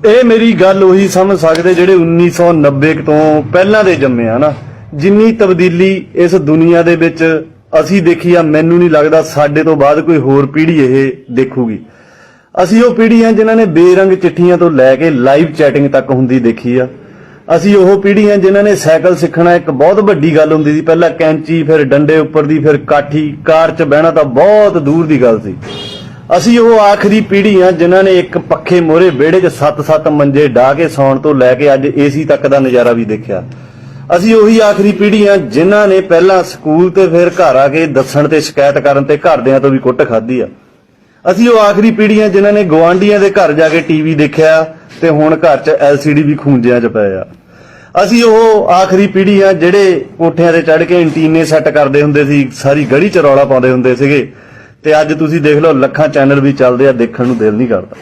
ਇਹ ਮੇਰੀ ਗੱਲ ਉਹੀ ਸਮਝ ਸਕਦੇ ਜਿਹੜੇ 1990 ਤੋਂ ਪਹਿਲਾਂ ਦੇ ਜੰਮੇ ਆ ਨਾ। ਜਿੰਨੀ ਤਬਦੀਲੀ ਇਸ ਦੁਨੀਆ ਦੇ ਵਿੱਚ ਅਸੀਂ ਦੇਖੀ ਆ, ਮੈਨੂੰ ਨਹੀਂ ਲੱਗਦਾ ਸਾਡੇ ਤੋਂ ਬਾਅਦ ਕੋਈ ਹੋਰ ਪੀੜ੍ਹੀ ਇਹ ਦੇਖੂਗੀ। ਅਸੀਂ ਉਹ ਪੀੜ੍ਹੀ ਆ ਜਿਨ੍ਹਾਂ ਨੇ ਬੇਰੰਗ ਚਿੱਠੀਆਂ ਤੋਂ ਲੈ ਕੇ ਲਾਈਵ ਚੈਟਿੰਗ ਤੱਕ ਹੁੰਦੀ ਦੇਖੀ ਆ। ਅਸੀਂ ਉਹ ਪੀੜ੍ਹੀ ਆ ਜਿਨ੍ਹਾਂ ਨੇ ਸਾਈਕਲ ਸਿੱਖਣਾ ਇੱਕ ਬਹੁਤ ਵੱਡੀ ਗੱਲ ਹੁੰਦੀ ਸੀ। ਪਹਿਲਾਂ ਕੈਂਚੀ, ਫਿਰ ਡੰਡੇ ਉੱਪਰ ਦੀ, ਫਿਰ ਕਾਠੀ, ਕਾਰ 'ਚ ਬਹਿਣਾ ਤਾਂ ਬਹੁਤ ਦੂਰ ਦੀ ਗੱਲ ਸੀ। ਅਸੀਂ ਉਹ ਆਖਰੀ ਪੀੜ੍ਹੀ ਆ ਜਿਨ੍ਹਾਂ ਨੇ ਇੱਕ ਪੱਖੇ ਮੋਹਰੇ ਵਿਹੜੇ 'ਚ 7-7 ਮੰਜੇ ਢਾ ਕੇ ਸੌਣ ਤੋਂ ਲੈ ਕੇ ਅੱਜ ਏਸੀ ਤੱਕ ਦਾ ਨਜ਼ਾਰਾ ਵੀ ਦੇਖਿਆ। ਅਸੀਂ ਉਹੀ ਆਖਰੀ ਪੀੜ੍ਹੀ ਆ ਜਿਨ੍ਹਾਂ ਨੇ ਪਹਿਲਾਂ ਸਕੂਲ ਤੇ ਫਿਰ ਘਰ ਆ ਕੇ ਦੱਸਣ ਤੇ ਸ਼ਿਕਾਇਤ ਕਰਨ ਤੇ ਘਰਦਿਆਂ ਤੋਂ ਵੀ ਕੁੱਟ ਖਾਧੀ ਆ। ਅਸੀਂ ਉਹ ਆਖਰੀ ਪੀੜ੍ਹੀ ਆ ਜਿਨ੍ਹਾਂ ਨੇ ਗੁਆਂਢੀਆਂ ਦੇ ਘਰ ਜਾ ਕੇ ਟੀਵੀ ਦੇਖਿਆ ਤੇ ਹੁਣ ਘਰ 'ਚ LCD ਵੀ ਖੂੰਜਿਆਂ 'ਚ ਪਏ ਆ। ਅਸੀਂ ਉਹ ਆਖਰੀ ਪੀੜ੍ਹੀ ਆ ਜਿਹੜੇ ਕੋਠਿਆਂ ਤੇ ਚੜ੍ਹ ਕੇ ਐਂਟੀਨੇ ਸੈੱਟ ਕਰਦੇ ਹੁੰਦੇ ਸੀ, ਸਾਰੀ ਗਲੀ 'ਚ ਰੌਲਾ ਪਾਉਂਦੇ ਹੁੰਦੇ ਸੀਗੇ, ਤੇ ਅੱਜ ਤੁਸੀਂ ਦੇਖ ਲਓ ਲੱਖਾਂ ਚੈਨਲ ਵੀ ਚੱਲਦੇ ਆ, ਦੇਖਣ ਨੂੰ ਦਿਲ ਨਹੀਂ ਕਰਦਾ।